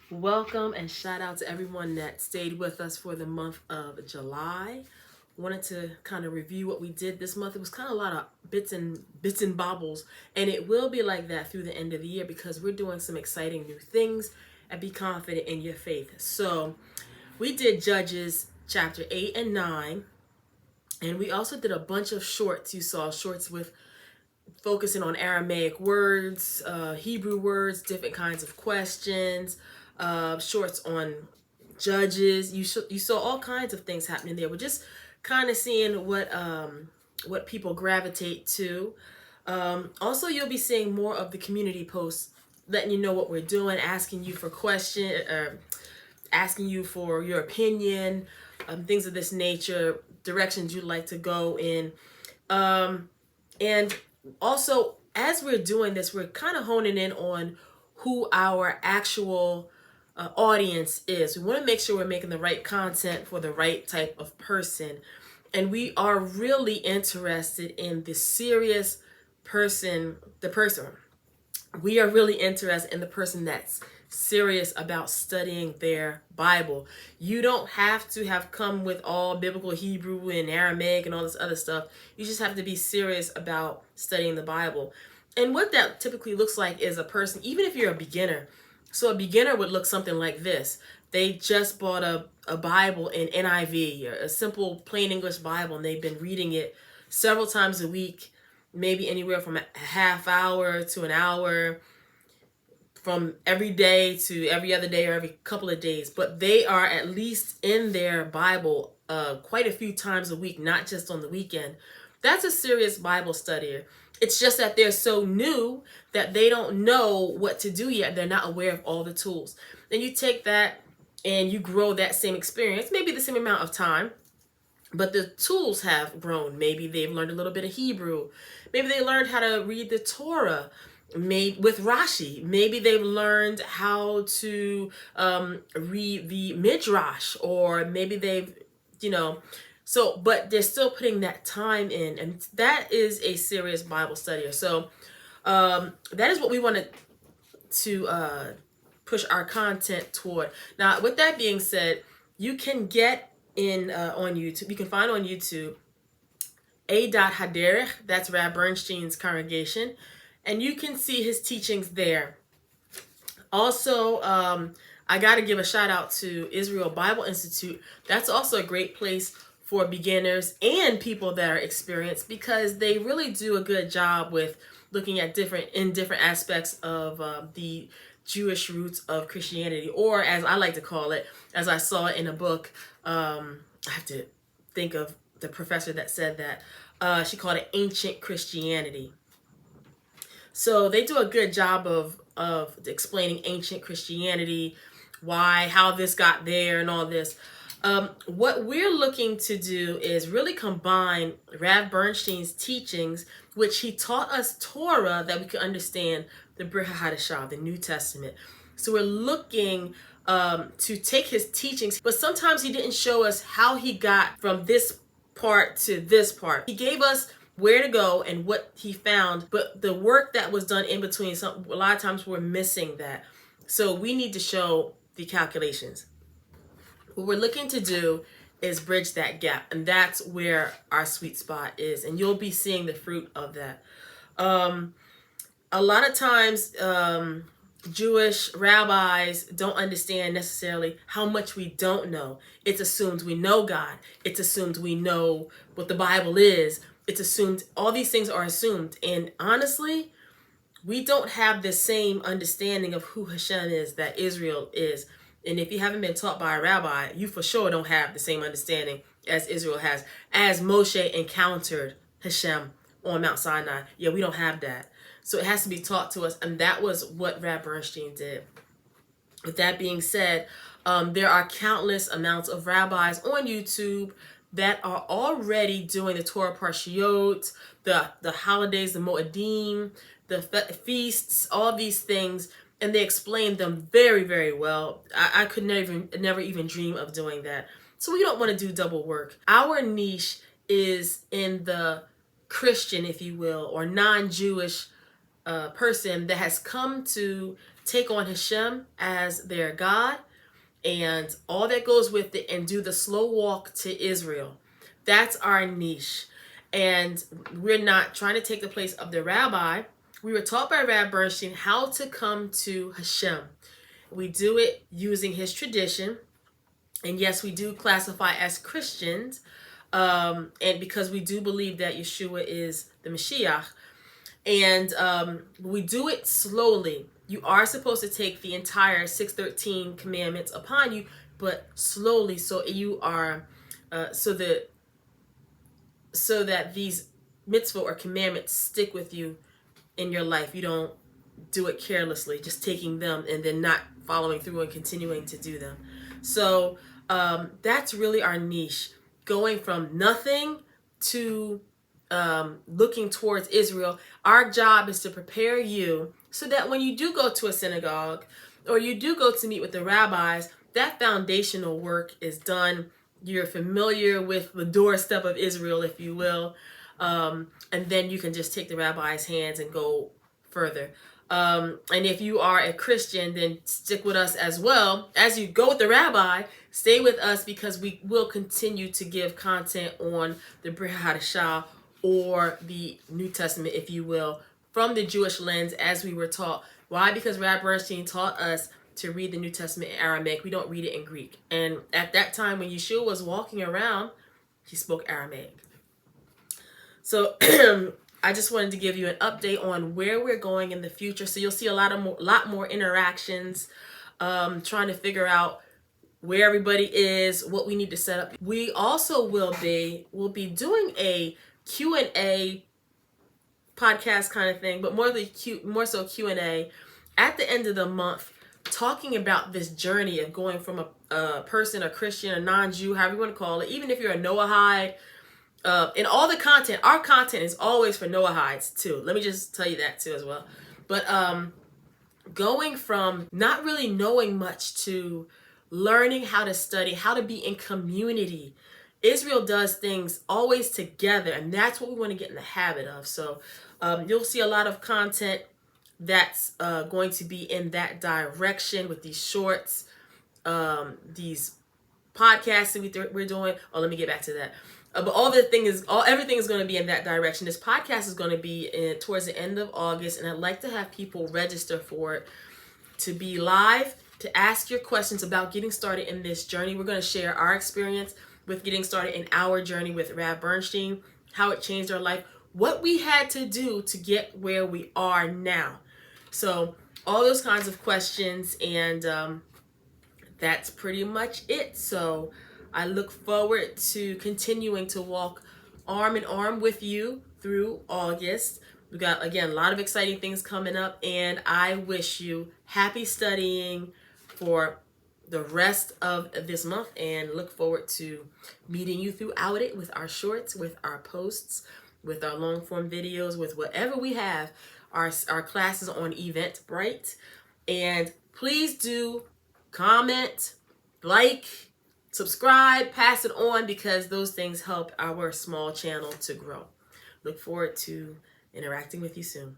Welcome and shout out to everyone that stayed with us for the month of July. Wanted to kind of review what we did this month. It was kind of a lot of bits and bobbles, and it will be like that through the end of the year because we're doing some exciting new things and be confident in your faith. So, we did Judges chapter 8 and 9, and we also did a bunch of shorts. You saw shorts with focusing on Aramaic words, Hebrew words, different kinds of questions, shorts on judges. You saw all kinds of things happening there. We're just kind of seeing what people gravitate to. Also, you'll be seeing more of the community posts, letting you know what we're doing, asking you for asking you for your opinion, things of this nature, directions you'd like to go in. And also, as we're doing this, we're kind of honing in on who our actual audience is. We want to make sure we're making the right content for the right type of person. And we are really interested in the serious person, we are really interested in the person that's serious about studying their Bible. You don't have to have come with all biblical Hebrew and Aramaic and all this other stuff. You just have to be serious about studying the Bible. And what that typically looks like is a person, even if you're a beginner. So a beginner would look something like this. They just bought a Bible in NIV, or a simple plain English Bible, and they've been reading it several times a week, maybe anywhere from a half hour to an hour, from every day to every other day or every couple of days. But they are at least in their Bible quite a few times a week, not just on the weekend. That's a serious Bible studier. It's just that they're so new that they don't know what to do yet. They're not aware of all the tools. Then you take that and you grow that same experience, maybe the same amount of time, but the tools have grown. Maybe they've learned a little bit of Hebrew. Maybe they learned how to read the Torah made with Rashi. Maybe they've learned how to read the Midrash, or maybe they've, but they're still putting that time in, and that is a serious Bible studier. So that is what we wanted to push our content toward. Now, with that being said, you can get in on YouTube. You can find on YouTube A.Haderech, that's Rab Bernstein's congregation, and you can see his teachings there. Also, I got to give a shout out to Israel Bible Institute. That's also a great place for beginners and people that are experienced, because they really do a good job with looking at different aspects of the Jewish roots of Christianity, or as I like to call it, as I saw it in a book. I have to think of the professor that said that. She called it ancient Christianity. So they do a good job of explaining ancient Christianity, how this got there, and all this. What we're looking to do is really combine Rav Bernstein's teachings, which he taught us Torah, that we could understand the Brit Hadashah, the New Testament. So we're looking to take his teachings, but sometimes he didn't show us how he got from this part to this part. He gave us where to go and what he found, but the work that was done in between, a lot of times we're missing that. So we need to show the calculations. What we're looking to do is bridge that gap, and that's where our sweet spot is, and you'll be seeing the fruit of that. A lot of times Jewish rabbis don't understand necessarily how much we don't know. It's assumed we know God. It's assumed we know what the Bible is. It's assumed, all these things are assumed. And honestly, we don't have the same understanding of who Hashem is that Israel is. And if you haven't been taught by a rabbi, you for sure don't have the same understanding as Israel has. As Moshe encountered Hashem on Mount Sinai, we don't have that. So it has to be taught to us, and that was what Rab Bernstein did. With that being said, there are countless amounts of rabbis on YouTube that are already doing the Torah Parshiot, the holidays, the Moedim, the feasts, all these things, and they explain them very, very well. I could never even dream of doing that. So we don't want to do double work. Our niche is in the Christian, if you will, or non-Jewish person that has come to take on Hashem as their God and all that goes with it, and do the slow walk to Israel. That's our niche. And we're not trying to take the place of the rabbi. We were taught by Rabbi Bernstein how to come to Hashem. We do it using his tradition. And yes, we do classify as Christians. And because we do believe that Yeshua is the Mashiach. And we do it slowly. You are supposed to take the entire 613 commandments upon you, but slowly, so you are so that these mitzvot or commandments stick with you in your life. You don't do it carelessly, just taking them and then not following through and continuing to do them. So that's really our niche, going from nothing to looking towards Israel. Our job is to prepare you so that when you do go to a synagogue or you do go to meet with the rabbis, that foundational work is done. You're familiar with the doorstep of Israel, if you will, and then you can just take the rabbi's hands and go further. And if you are a Christian, then stick with us as well. As you go with the rabbi, stay with us, because we will continue to give content on the Brit Hadashah, or the New Testament, if you will, from the Jewish lens as we were taught. Why? Because Rabbi Bernstein taught us to read the New Testament in Aramaic. We don't read it in Greek. And at that time when Yeshua was walking around, he spoke Aramaic. So I just wanted to give you an update on where we're going in the future. So you'll see a lot more interactions, trying to figure out where everybody is, what we need to set up. We also will be doing a Q&A podcast kind of thing, but more so Q&A at the end of the month, talking about this journey of going from a person, a Christian, a non-Jew, however you want to call it, even if you're a Noahide. And all the content, our content is always for Noahides too. Let me just tell you that too as well. But going from not really knowing much to learning how to study, how to be in community. Israel does things always together, and that's what we want to get in the habit of. So you'll see a lot of content that's going to be in that direction with these shorts, these podcasts that we're doing. Oh, let me get back to that. But everything is going to be in that direction. This podcast is going to be towards the end of August, and I'd like to have people register for it, to be live, to ask your questions about getting started in this journey. We're going to share our experience with getting started in our journey with Rabbi Bernstein, how it changed our life, what we had to do to get where we are now. So all those kinds of questions, and that's pretty much it. So I look forward to continuing to walk arm in arm with you through August. We got, again, a lot of exciting things coming up, and I wish you happy studying for the rest of this month, and look forward to meeting you throughout it with our shorts, with our posts, with our long form videos, with whatever we have, our classes on Eventbrite. And please do comment, like, subscribe, pass it on, because those things help our small channel to grow. Look forward to interacting with you soon.